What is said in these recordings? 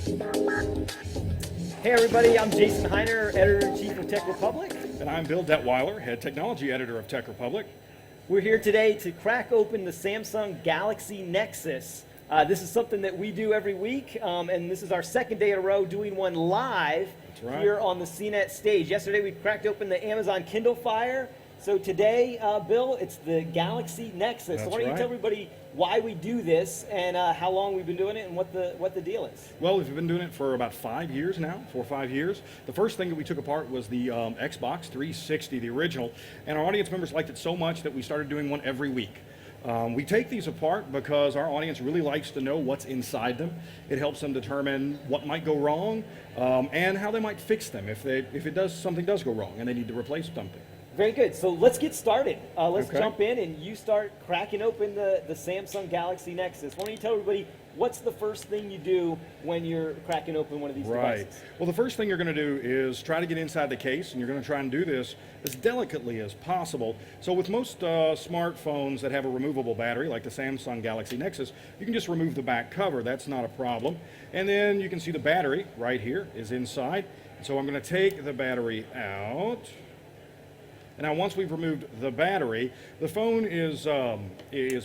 Hey everybody, I'm Jason Hiner, Editor-in-Chief of TechRepublic. And I'm Bill Detwiler, Head Technology Editor of TechRepublic. We're here today to crack open the Samsung Galaxy Nexus. This is something that we do every week, and this is our second day in a row doing one live here on the CNET stage. Yesterday we cracked open the Amazon Kindle Fire. So today, Bill, it's the Galaxy Nexus. So why don't you tell everybody why we do this and how long we've been doing it and what the deal is? Well, we've been doing it for about 5 years now, 4 or 5 years. The first thing that we took apart was the Xbox 360, the original, and our audience members liked it so much that we started doing one every week. We take these apart because our audience really likes to know what's inside them. It helps them determine what might go wrong and how they might fix them if something does go wrong and they need to replace something. Very good. So let's get started. Let's jump in and you start cracking open the Samsung Galaxy Nexus. Why don't you tell everybody what's the first thing you do when you're cracking open one of these devices? Well, the first thing you're going to do is try to get inside the case, and you're going to try and do this as delicately as possible. So with most smartphones that have a removable battery, like the Samsung Galaxy Nexus, you can just remove the back cover. That's not a problem. And then you can see the battery right here is inside. So I'm going to take the battery out. And now once we've removed the battery, the phone is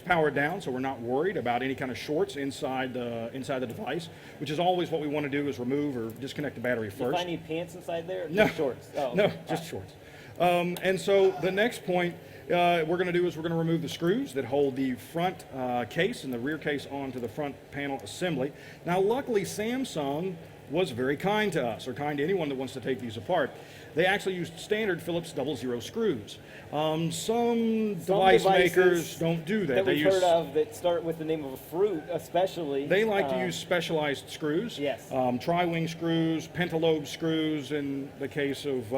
powered down, so we're not worried about any kind of shorts inside the device, which is always what we want to do, is remove or disconnect the battery first. Do you find any pants inside there? Or no. Just shorts? Oh, no, just shorts. And so the next point we're going to do is we're going to remove the screws that hold the front case and the rear case onto the front panel assembly. Now luckily Samsung was very kind to us, or kind to anyone that wants to take these apart. They actually used standard Phillips 00 screws. Some device makers don't do that. That we've heard of that start with the name of a fruit, especially. They like to use specialized screws. Yes. Tri-wing screws, pentalobe screws in the case of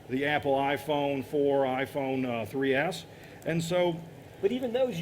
the Apple iPhone 4, iPhone 3S. And so, but even those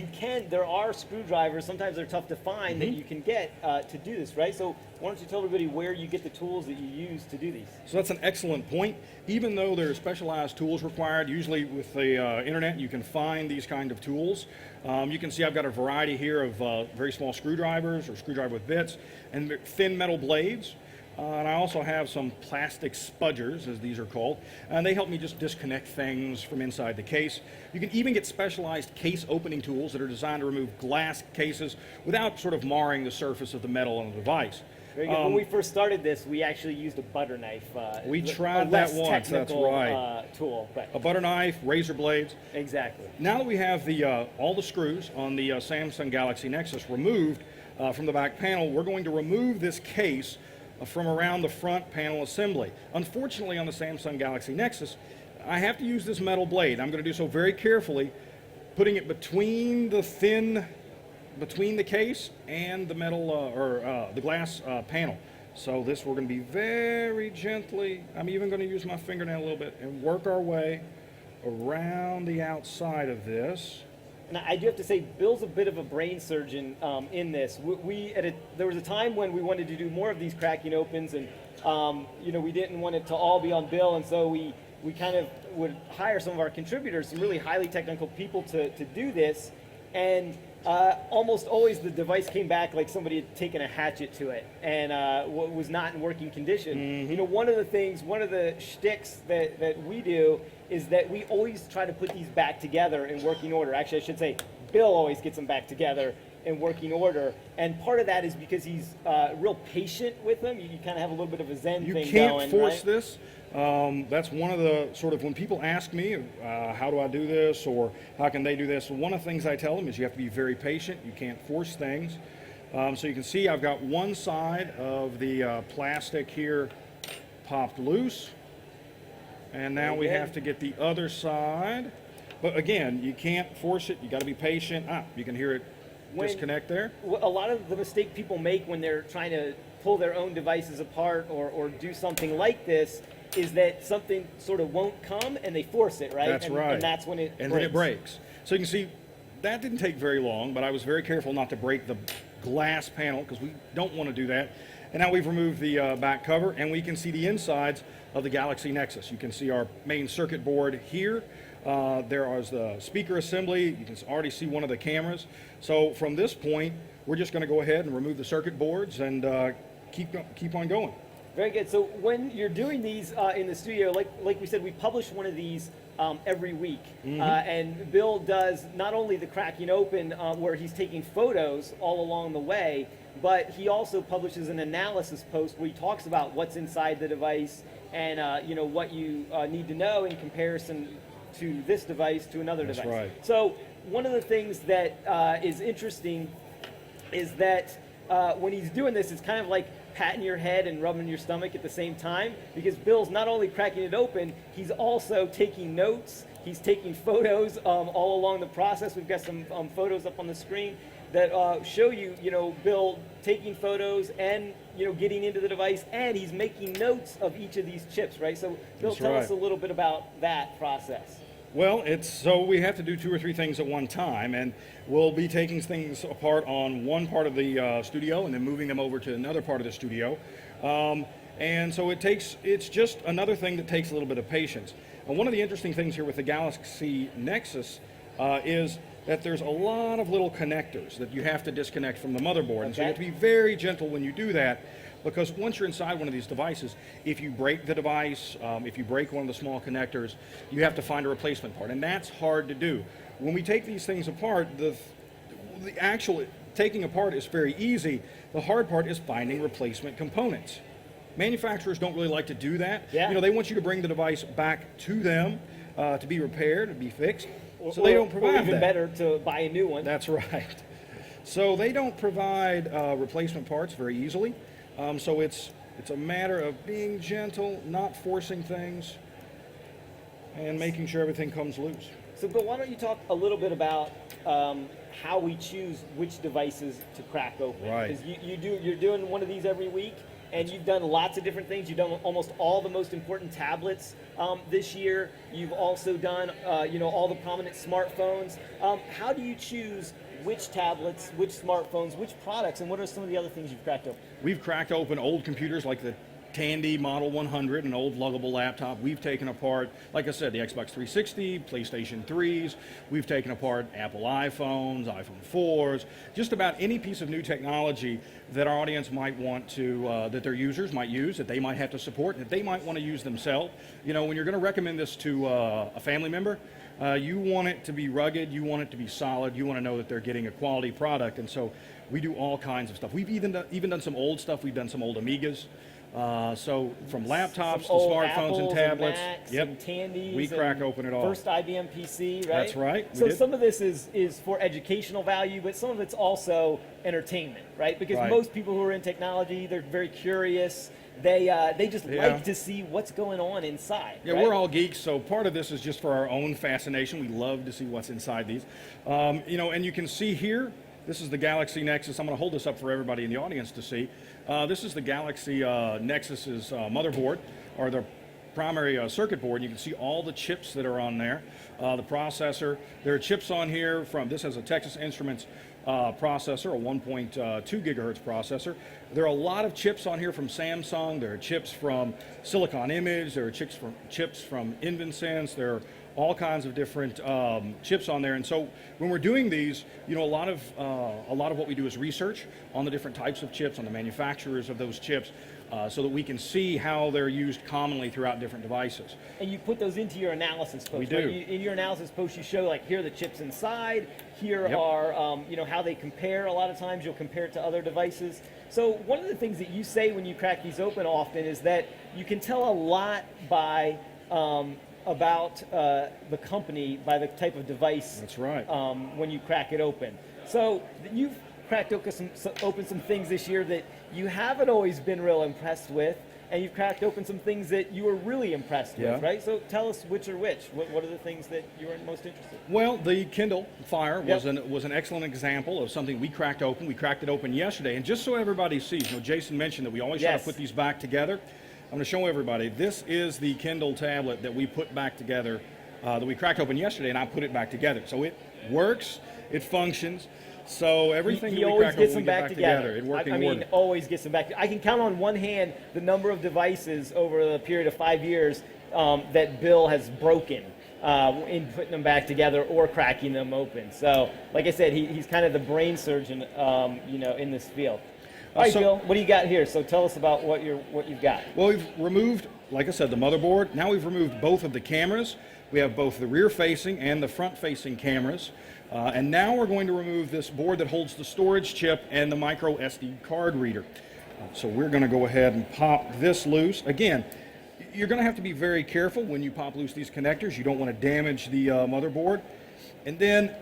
there are screwdrivers, sometimes they're tough to find, that you can get to do this, right? So why don't you tell everybody where you get the tools that you use to do these? So that's an excellent point. Even though there are specialized tools required, usually with the internet you can find these kind of tools. You can see I've got a variety here of very small screwdrivers, or screwdriver with bits, and thin metal blades. And I also have some plastic spudgers, as these are called, and they help me just disconnect things from inside the case. You can even get specialized case opening tools that are designed to remove glass cases without sort of marring the surface of the metal on the device. Very good. When we first started this, we actually used a butter knife. We tried that once, that's right. Tool. But a butter knife, razor blades. Exactly. Now that we have all the screws on the Samsung Galaxy Nexus removed from the back panel, we're going to remove this case from around the front panel assembly. Unfortunately, on the Samsung Galaxy Nexus, I have to use this metal blade. I'm going to do so very carefully, putting it between the case and the metal the glass panel. So this we're going to be very gently. I'm even going to use my fingernail a little bit and work our way around the outside of this. And I do have to say, Bill's a bit of a brain surgeon in this. There was a time when we wanted to do more of these cracking opens, and we didn't want it to all be on Bill, and so we kind of would hire some of our contributors, some really highly technical people to do this, and almost always the device came back like somebody had taken a hatchet to it and was not in working condition. One of the shticks that we do is that we always try to put these back together in working order. Actually, I should say Bill always gets them back together in working order, and part of that is because he's real patient with them. You kind of have a little bit of a Zen thing going, right? You can't force this. That's one of the when people ask me, how do I do this, or how can they do this? One of the things I tell them is you have to be very patient. You can't force things. So you can see I've got one side of the plastic here popped loose. And now we have to get the other side. But again, you can't force it. You got to be patient. You can hear it disconnect there. A lot of the mistake people make when they're trying to pull their own devices apart or do something like this is that something sort of won't come and they force it, right? That's right. And that's when it breaks. And then it breaks. So you can see that didn't take very long, but I was very careful not to break the glass panel because we don't want to do that. And now we've removed the back cover, and we can see the insides of the Galaxy Nexus. You can see our main circuit board here. There is the speaker assembly. You can already see one of the cameras. So from this point, we're just going to go ahead and remove the circuit boards and keep on going. Very good. So when you're doing these in the studio, like we said, we publish one of these every week. And Bill does not only the cracking open where he's taking photos all along the way, but he also publishes an analysis post where he talks about what's inside the device and what you need to know in comparison to this device to another device. Right. So one of the things that is interesting is that when he's doing this, it's kind of like patting your head and rubbing your stomach at the same time, because Bill's not only cracking it open, he's also taking notes, he's taking photos all along the process. We've got some photos up on the screen that show you, Bill taking photos and, getting into the device, and he's making notes of each of these chips, right? So Bill, tell us a little bit about that process. Well, so we have to do 2 or 3 things at one time, and we'll be taking things apart on one part of the studio and then moving them over to another part of the studio. And so it's just another thing that takes a little bit of patience. And one of the interesting things here with the Galaxy Nexus is that there's a lot of little connectors that you have to disconnect from the motherboard. And so you have to be very gentle when you do that, because once you're inside one of these devices, if you break the device, if you break one of the small connectors, you have to find a replacement part, and that's hard to do. When we take these things apart, the actual taking apart is very easy. The hard part is finding replacement components. Manufacturers don't really like to do that. Yeah. They want you to bring the device back to them to be repaired, to be fixed. So they don't provide or even that. better, to buy a new one. That's right. So they don't provide replacement parts very easily. So it's a matter of being gentle, not forcing things, and making sure everything comes loose. So, Bill, why don't you talk a little bit about how we choose which devices to crack open? Right. Because you're doing one of these every week, and you've done lots of different things. You've done almost all the most important tablets this year. You've also done, all the prominent smartphones. How do you choose which tablets, which smartphones, which products, and what are some of the other things you've cracked open? We've cracked open old computers like the Tandy Model 100, an old luggable laptop. We've taken apart, like I said, the Xbox 360, PlayStation 3s. We've taken apart Apple iPhones, iPhone 4s, just about any piece of new technology that our audience might want to, that their users might use, that they might have to support, that they might want to use themselves. When you're going to recommend this to a family member, you want it to be rugged, you want it to be solid, you want to know that they're getting a quality product, and so we do all kinds of stuff. We've even done some old stuff. We've done some old Amigas. So from laptops to smartphones Apples and tablets, and Macs and Tandys, we crack open it all. First IBM PC, right? That's right. So some of this is for educational value, but some of it's also entertainment, right? Because most people who are in technology, they're very curious. They just like to see what's going on inside. Yeah, right? we're all geeks, so part of this is just for our own fascination. We love to see what's inside these. And you can see here, this is the Galaxy Nexus. I'm going to hold this up for everybody in the audience to see. This is the Galaxy Nexus's motherboard, or the primary circuit board. You can see all the chips that are on there, the processor. There are chips on here this has a Texas Instruments processor, a 1.2 gigahertz processor. There are a lot of chips on here from Samsung. There are chips from Silicon Image. There are chips from InvenSense. There are all kinds of different chips on there. And so when we're doing these, a lot of what we do is research on the different types of chips, on the manufacturers of those chips, so that we can see how they're used commonly throughout different devices. And you put those into your analysis post. We do. Right? In your analysis post, you show here are the chips inside. Here are how they compare. A lot of times you'll compare it to other devices. So one of the things that you say when you crack these open often is that you can tell a lot by about the company by the type of device. That's right. When you crack it open. So you've cracked open some things this year that you haven't always been real impressed with, and you've cracked open some things that you were really impressed with, right? So tell us which are which. What are the things that you were most interested in? Well, the Kindle Fire was an excellent example of something we cracked open. We cracked it open yesterday, and just so everybody sees, Jason mentioned that we always try to put these back together. I'm going to show everybody. This is the Kindle tablet that we put back together, that we cracked open yesterday, and I put it back together. So it works, it functions. So everything he that we always crack gets open, them we back get together. It working I mean, always gets them back. I can count on one hand the number of devices over the period of 5 years that Bill has broken in putting them back together or cracking them open. So, like I said, he's kind of the brain surgeon, in this field. All right, so- Bill, what do you got here? So tell us about what you've got. Well, we've removed, like I said, the motherboard. Now we've removed both of the cameras. We have both the rear-facing and the front-facing cameras. And now we're going to remove this board that holds the storage chip and the micro SD card reader. So we're going to go ahead and pop this loose. Again, you're going to have to be very careful when you pop loose these connectors. You don't want to damage the motherboard. And then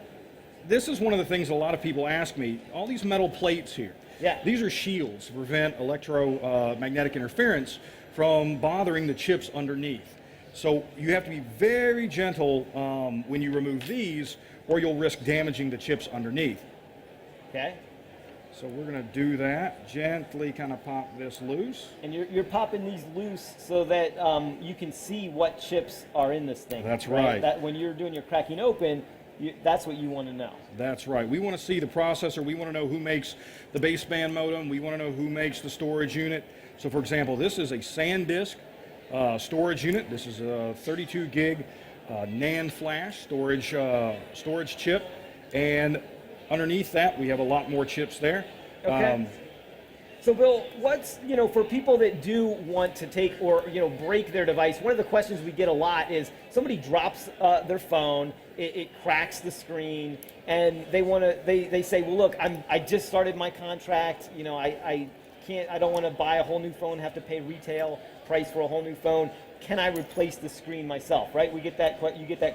this is one of the things a lot of people ask me, all these metal plates here. Yeah. These are shields to prevent electromagnetic interference from bothering the chips underneath. So you have to be very gentle when you remove these, or you'll risk damaging the chips underneath. Okay. So we're going to do that, gently kind of pop this loose. And you're popping these loose so that you can see what chips are in this thing. That's right. That when you're doing your cracking open, that's what you want to know. That's right. We want to see the processor. We want to know who makes the baseband modem. We want to know who makes the storage unit. So for example, this is a SanDisk storage unit. This is a 32 gig NAND flash storage chip. And underneath that, we have a lot more chips there. Okay. So Bill, what's, for people that do want to take or, break their device, one of the questions we get a lot is somebody drops their phone, it cracks the screen, and they say, well, look, I just started my contract, I don't want to buy a whole new phone, have to pay retail price for a whole new phone. Can I replace the screen myself, right? You get that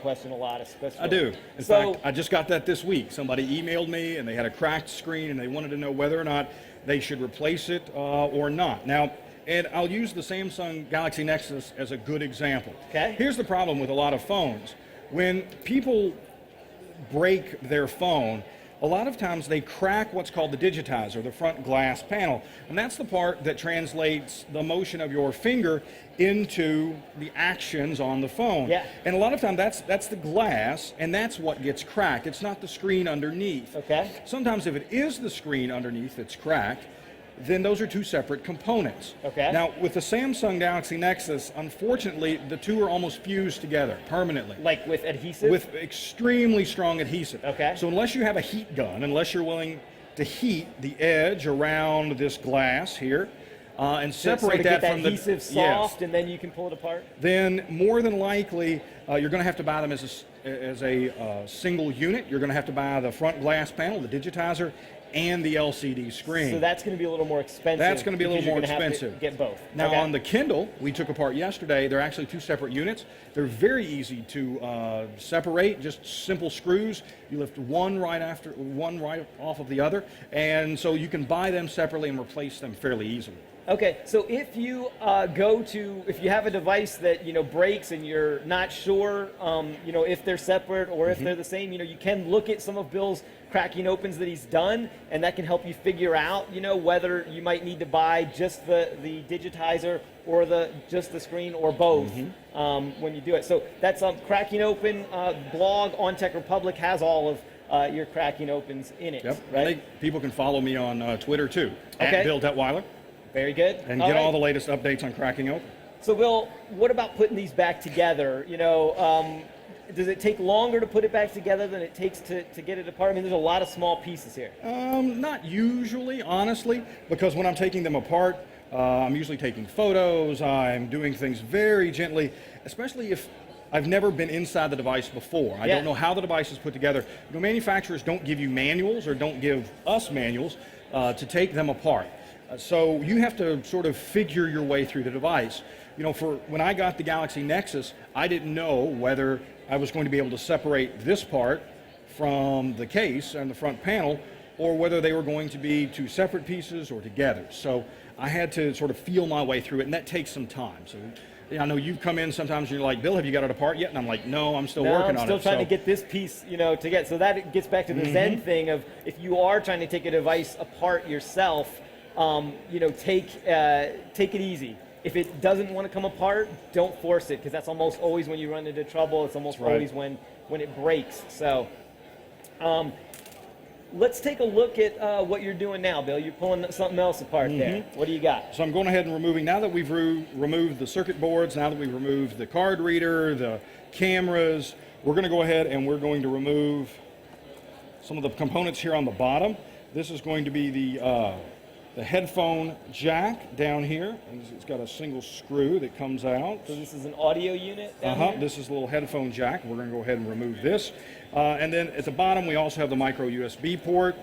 question a lot, especially. I do. In fact, I just got that this week. Somebody emailed me and they had a cracked screen and they wanted to know whether or not they should replace it or not. Now, and I'll use the Samsung Galaxy Nexus as a good example. Okay. Here's the problem with a lot of phones. When people break their phone, a lot of times they crack what's called the digitizer, the front glass panel. And that's the part that translates the motion of your finger into the actions on the phone. Yeah. And a lot of times that's the glass, and that's what gets cracked. It's not the screen underneath. Okay. Sometimes if it is the screen underneath that's cracked, then those are two separate components. Okay. Now, with the Samsung Galaxy Nexus, unfortunately, the two are almost fused together permanently. Like with adhesive? With extremely strong adhesive. Okay. So unless you have a heat gun, unless you're willing to heat the edge around this glass here, and separate that from the adhesive soft, and then you can pull it apart. Then more than likely you're going to have to buy them as a single unit. You're going to have to buy the front glass panel, the digitizer, and the LCD screen. So that's going to be a little more expensive. That's going to be a little more because you're gonna expensive. have to get both. Now Okay. on the Kindle, we took apart yesterday. They're actually two separate units. They're very easy to separate. Just simple screws. You lift one right off of the other, and so you can buy them separately and replace them fairly easily. Okay, so if you if you have a device that breaks and you're not sure, if they're separate or if they're the same, you can look at some of Bill's cracking opens that he's done, and that can help you figure out, whether you might need to buy just the digitizer or just the screen or both when you do it. So that's cracking open blog on TechRepublic has all of your cracking opens in it. Yep. Right. People can follow me on Twitter too, Okay. at Bill Detwiler. Very good. And get all right. the latest updates on cracking open. So, Bill, what about putting these back together? Does it take longer to put it back together than it takes to get it apart? I mean, there's a lot of small pieces here. Not usually, honestly, because when I'm taking them apart, I'm usually taking photos, I'm doing things very gently, especially if I've never been inside the device before. I don't know how the device is put together. Manufacturers don't give you manuals or don't give us manuals to take them apart. So you have to sort of figure your way through the device. For when I got the Galaxy Nexus, I didn't know whether I was going to be able to separate this part from the case and the front panel, or whether they were going to be two separate pieces or together. So I had to sort of feel my way through it, and that takes some time. So I know you've come in sometimes and you're like, Bill, have you got it apart yet? And I'm like, no, I'm still working on it. I'm still trying to get this piece, together. So that gets back to the Zen thing of if you are trying to take a device apart yourself, take it easy. If it doesn't want to come apart, don't force it, because that's almost always when you run into trouble. It's almost always when it breaks. So let's take a look at what you're doing now, Bill. You're pulling something else apart there. What do you got? So I'm going ahead and removing, now that we've removed the circuit boards, now that we've removed the card reader, the cameras, we're going to go ahead and we're going to remove some of the components here on the bottom. This is going to be the the headphone jack down here. It's got a single screw that comes out. So this is an audio unit down here? This is a little headphone jack. We're going to go ahead and remove this. And then at the bottom, we also have the micro USB port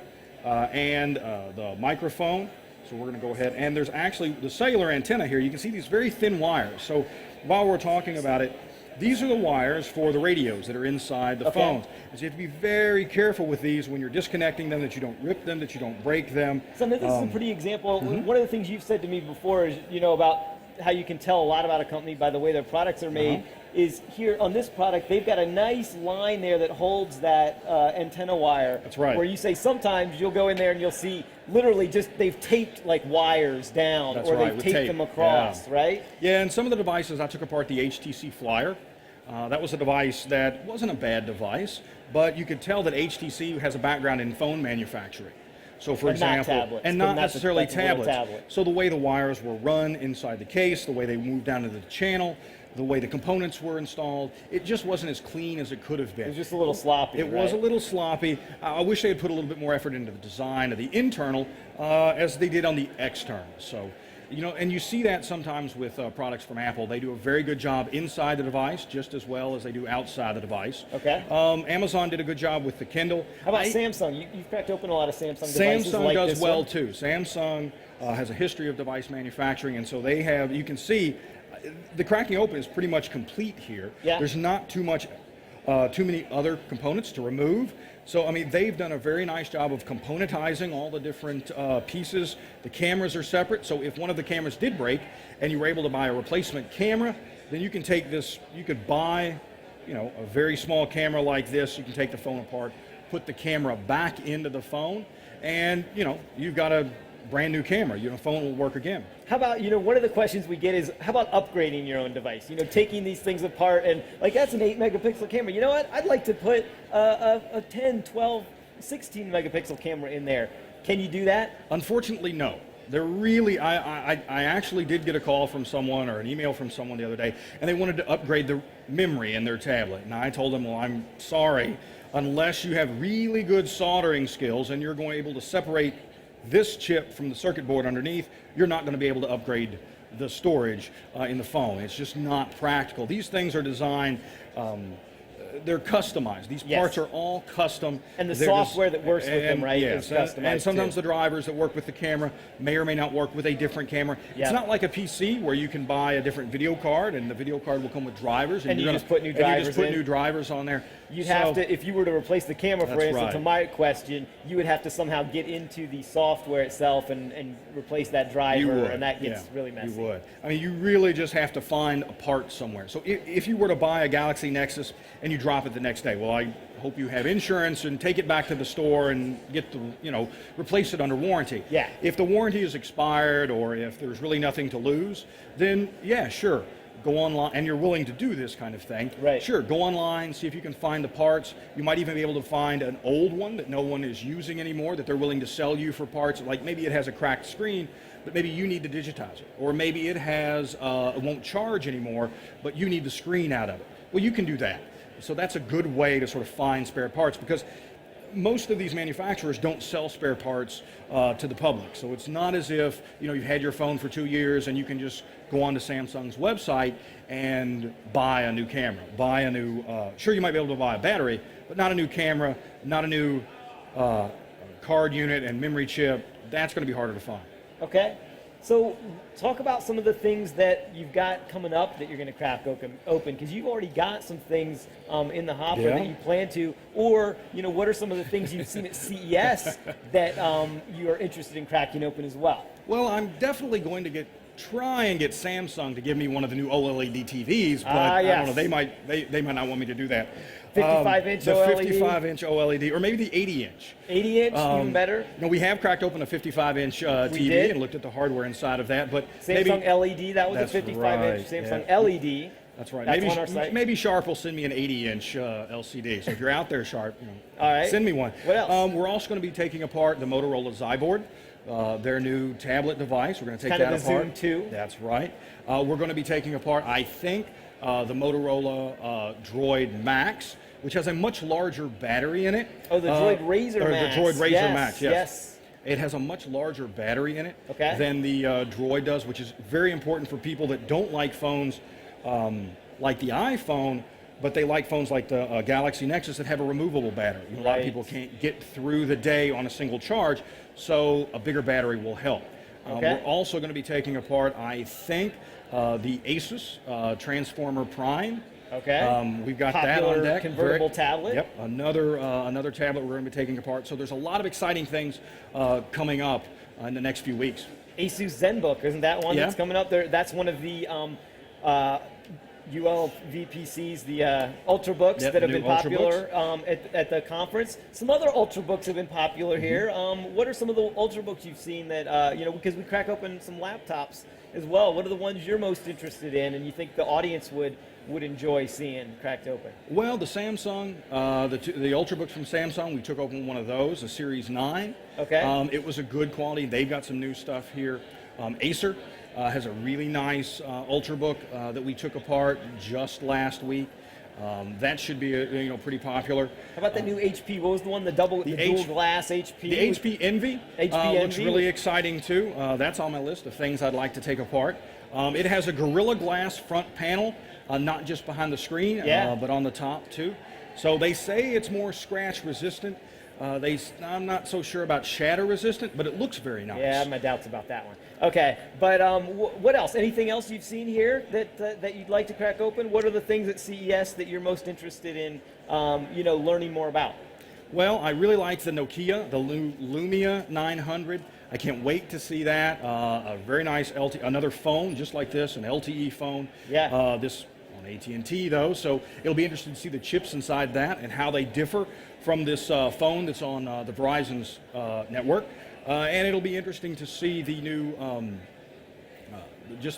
and the microphone. So we're going to go ahead, and there's actually the cellular antenna here. You can see these very thin wires. So while we're talking about it, these are the wires for the radios that are inside the phones. And so you have to be very careful with these when you're disconnecting them, that you don't rip them, that you don't break them. So this is a pretty example. One of the things you've said to me before is, about how you can tell a lot about a company by the way their products are made. Is here on this product, they've got a nice line there that holds that antenna wire. That's right. Where you say sometimes you'll go in there and you'll see literally just they've taped like wires down. That's or right, they've taped tape. them across, right? Yeah, and some of the devices, I took apart the HTC Flyer. That was a device that wasn't a bad device, but you could tell that HTC has a background in phone manufacturing. So for example, not tablets, and not that's necessarily a little tablets. tablet. So the way the wires were run inside the case, the way they moved down into the channel, the way the components were installed, it just wasn't as clean as it could have been. It was just a little sloppy. It was a little sloppy. I wish they had put a little bit more effort into the design of the internal as they did on the external. So, and you see that sometimes with products from Apple. They do a very good job inside the device just as well as they do outside the device. Okay. Amazon did a good job with the Kindle. How about Samsung? You've cracked open a lot of Samsung devices. Samsung like does this well one. too. Samsung has a history of device manufacturing, and so they have, you can see, the cracking open is pretty much complete here. Yeah. There's not too many other components to remove. So, I mean, they've done a very nice job of componentizing all the different pieces. The cameras are separate, so if one of the cameras did break and you were able to buy a replacement camera, then you can take this, you could buy, a very small camera like this. You can take the phone apart, put the camera back into the phone, and, you've got a brand new camera. Your phone will work again. How about, one of the questions we get is, how about upgrading your own device? Taking these things apart and, that's an 8 megapixel camera. You know what? I'd like to put a 10, 12, 16 megapixel camera in there. Can you do that? Unfortunately, no. They're really, I actually did get a call from someone or an email from someone the other day, and they wanted to upgrade the memory in their tablet. And I told them, well, I'm sorry, unless you have really good soldering skills and you're going to be able to separate this chip from the circuit board underneath, you're not going to be able to upgrade the storage in the phone. It's just not practical. These things are designed, they're customized. These parts are all custom. And the software that works with them, right, yes, is customized and sometimes too. the drivers that work with the camera may or may not work with a different camera. Yeah. It's not like a PC where you can buy a different video card and the video card will come with drivers. And you just put new drivers in. new drivers on there. You'd have to, if you were to replace the camera, for instance, to my question, you would have to somehow get into the software itself and replace that driver, and that gets really messy. You would. I mean, you really just have to find a part somewhere. So if you were to buy a Galaxy Nexus and you drop it the next day, well, I hope you have insurance and take it back to the store and get the, replace it under warranty. Yeah. If the warranty is expired or if there's really nothing to lose, then yeah, sure. Go online, and you're willing to do this kind of thing. Right. Sure, go online, see if you can find the parts. You might even be able to find an old one that no one is using anymore that they're willing to sell you for parts. Like maybe it has a cracked screen, but maybe you need to digitize it. Or maybe it has, it won't charge anymore, but you need the screen out of it. Well, you can do that. So that's a good way to sort of find spare parts, because most of these manufacturers don't sell spare parts to the public. So it's not as if you've had your phone for 2 years and you can just go onto Samsung's website and buy a new camera, buy a new, sure you might be able to buy a battery, but not a new camera, not a new card unit and memory chip. That's going to be harder to find. Okay. So talk about some of the things that you've got coming up that you're going to crack open, because you've already got some things in the hopper that you plan to, or what are some of the things you've seen at CES that you are interested in cracking open as well? Well, I'm definitely going to try and get Samsung to give me one of the new OLED TVs, but I don't know, they might not want me to do that. 55-inch the OLED? 55-inch OLED, or maybe the 80-inch. 80-inch, even better? We have cracked open a 55-inch TV and looked at the hardware inside of that, but Samsung LED, that was a 55-inch Samsung LED. That's right. That's on our site. Maybe Sharp will send me an 80-inch LCD. So if you're out there, Sharp, all right, send me one. What else? We're also going to be taking apart the Motorola Zyboard, their new tablet device. We're going to take that apart. Kind of the Zoom 2. That's right. We're going to be taking apart, I think, the Motorola Droid Max, which has a much larger battery in it. Oh, the Droid Razr Max. The Droid Razr Max, yes. It has a much larger battery in it Okay. than the Droid does, which is very important for people that don't like phones like the iPhone, but they like phones like the Galaxy Nexus that have a removable battery. A lot of Right. people can't get through the day on a single charge, so a bigger battery will help. Okay. We're also going to be taking apart, I think, the Asus Transformer Prime. Okay. We've got Popular that on deck. convertible tablet. Yep, another tablet we're going to be taking apart. So there's a lot of exciting things coming up in the next few weeks. Asus ZenBook, isn't that one Yeah. that's coming up there? That's one of the ULVPCs, the Ultrabooks Yep, that have new been popular at the conference. Some other Ultrabooks have been popular here. What are some of the Ultrabooks you've seen that, because we crack open some laptops as well. What are the ones you're most interested in and you think the audience would enjoy seeing cracked open? Well, the Samsung, the Ultrabooks from Samsung, we took open one of those, a Series 9. Okay. It was a good quality. They've got some new stuff here. Acer has a really nice Ultrabook that we took apart just last week. That should be pretty popular. How about the new HP? What was the one? The dual glass HP? The HP Envy HP looks Envy? really exciting too. That's on my list of things I'd like to take apart. It has a Gorilla Glass front panel, not just behind the screen, Yeah. but on the top too. So they say it's more scratch resistant. I'm not so sure about shatter resistant, but it looks very nice. Yeah, I have my doubts about that one. Okay, but what else? Anything else you've seen here that you'd like to crack open? What are the things at CES that you're most interested in, learning more about? Well, I really like the Nokia, the Lumia 900. I can't wait to see that. A very nice another phone just like this, an LTE phone. Yeah. This on AT&T though, so it'll be interesting to see the chips inside that and how they differ from this phone that's on the Verizon's network. And it'll be interesting to see the new,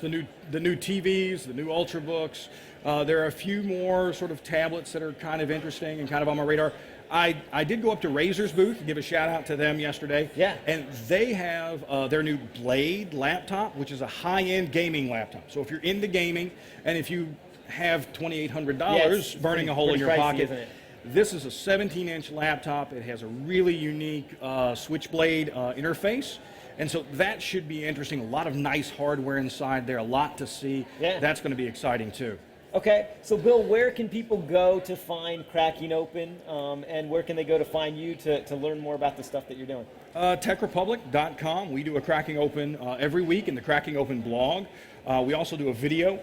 the new TVs, the new Ultrabooks. There are a few more sort of tablets that are kind of interesting and kind of on my radar. I did go up to Razer's booth, give a shout out to them yesterday. Yeah. And they have their new Blade laptop, which is a high-end gaming laptop. So if you're into gaming and if you have $2,800 burning a hole in your pricey, pocket, isn't it? this is a 17-inch laptop. It has a really unique switchblade interface. And so that should be interesting. A lot of nice hardware inside there, a lot to see. Yeah. That's going to be exciting too. Okay, so Bill, where can people go to find Cracking Open, and where can they go to find you to learn more about the stuff that you're doing? TechRepublic.com. We do a Cracking Open every week in the Cracking Open blog. We also do a video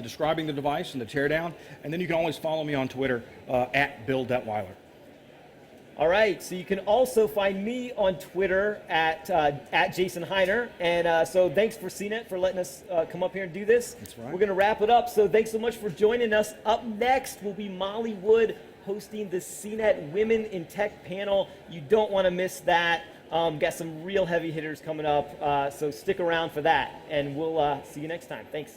describing the device and the teardown. And then you can always follow me on Twitter at Bill Detwiler. All right, so you can also find me on Twitter at Jason Hiner. And so thanks for CNET for letting us come up here and do this. That's right. We're going to wrap it up. So thanks so much for joining us. Up next will be Molly Wood hosting the CNET Women in Tech panel. You don't want to miss that. Got some real heavy hitters coming up. So stick around for that. And we'll see you next time. Thanks.